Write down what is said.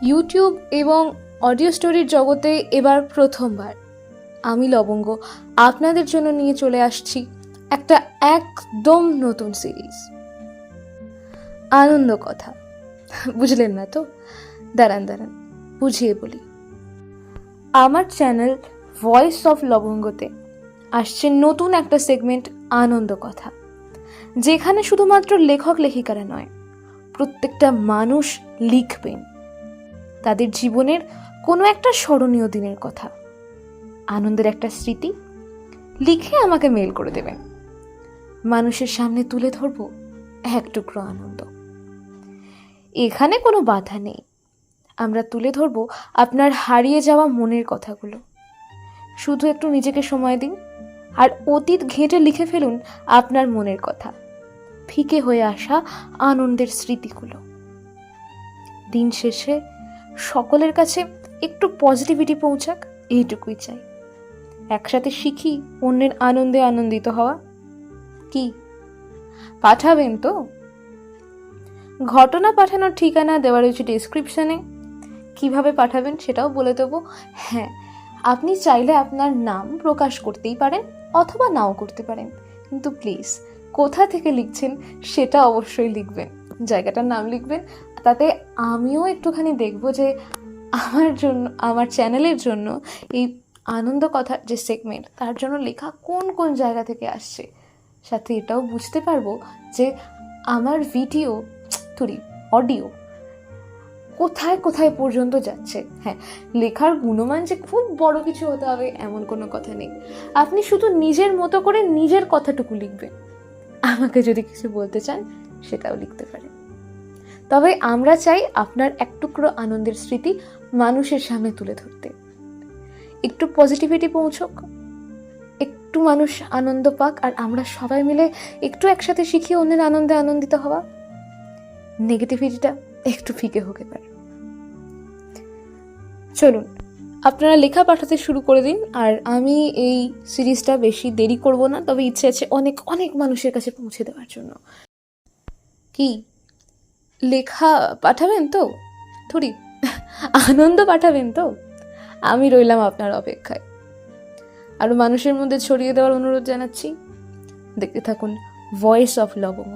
YouTube এবং audio স্টোরির জগতে এবার প্রথমবার আমি লবঙ্গ আপনাদের জন্য নিয়ে চলে আসছি একটা একদম নতুন সিরিজ, আনন্দ কথা। বুঝলেন না তো? দাঁড়ান বুঝিয়ে বলি। আমার চ্যানেল ভয়েস অফ লবঙ্গতে আসছে নতুন একটা সেগমেন্ট, আনন্দ কথা, যেখানে শুধুমাত্র লেখক লেখিকারা নয়, প্রত্যেকটা মানুষ লিখবেন তাদের জীবনের কোনো একটা স্মরণীয় দিনের কথা, আনন্দের একটা স্মৃতি লিখে আমাকে মেল করে দেবেন। মানুষের সামনে তুলে ধরবো এক টুকরো আনন্দ। এখানে কোনো বাধা নেই, আমরা তুলে ধরবো আপনার হারিয়ে যাওয়া মনের কথাগুলো। শুধু একটু নিজেকে সময় দিন আর অতীত ঘেঁটে লিখে ফেলুন আপনার মনের কথা, ফিকে হয়ে আসা আনন্দের স্মৃতিগুলো। দিন শেষে সকলের কাছে একটু পজিটিভিটি পৌঁছাক, এইটুকুই চাই। একসাথে শিখি অন্যের আনন্দে আনন্দিত হওয়া। কি পাঠাবেন তো? ঘটনা পাঠানোর ঠিকানা দেওয়া রয়েছে ডেসক্রিপশনে। কিভাবে পাঠাবেন সেটাও বলে দেবো। হ্যাঁ, আপনি চাইলে আপনার নাম প্রকাশ করতেই পারেন অথবা নাও করতে পারেন, কিন্তু প্লিজ কোথা থেকে লিখছেন সেটা অবশ্যই লিখবেন, জায়গাটার নাম লিখবেন। তাতে আমিও একটুখানি দেখবো যে আমার চ্যানেলের জন্য এই আনন্দ কথার যে সেগমেন্ট, তার জন্য লেখা কোন কোন জায়গা থেকে আসছে। সাথে এটাও বুঝতে পারবো যে আমার অডিও কোথায় কোথায় পর্যন্ত যাচ্ছে। হ্যাঁ, লেখার গুণমান যে খুব বড় কিছু হতে হবে এমন কোনো কথা নেই। আপনি শুধু নিজের মতো করে নিজের কথাটুকু লিখবেন। আমাকে যদি কিছু বলতে চান সেটাও লিখতে পারেন। তবে আমরা চাই আপনার এক টুকরো আনন্দের স্মৃতি মানুষের সামনে তুলে ধরতে। একটু পজিটিভিটি পৌঁছক, একটু মানুষ আনন্দ পাক, আর আমরা সবাই মিলে একটু একসাথে শিখি অন্যের আনন্দে আনন্দিত হওয়া। নেগেটিভিটিটা একটু ফিকে হতে পারে। চলুন, আপনারা লেখা পাঠাতে শুরু করে দিন, আর আমি এই সিরিজটা বেশি দেরি করব না। তবে ইচ্ছে আছে অনেক অনেক মানুষের কাছে পৌঁছে দেওয়ার জন্য। কি লেখা পাঠাবেন তো? থুড়ি আনন্দ পাঠাবেন তো? আমি রইলাম আপনার অপেক্ষায়। আরো মানুষের মধ্যে ছড়িয়ে দেওয়ার অনুরোধ জানাচ্ছি। দেখতে থাকুন ভয়েস অফ লবঙ্গ।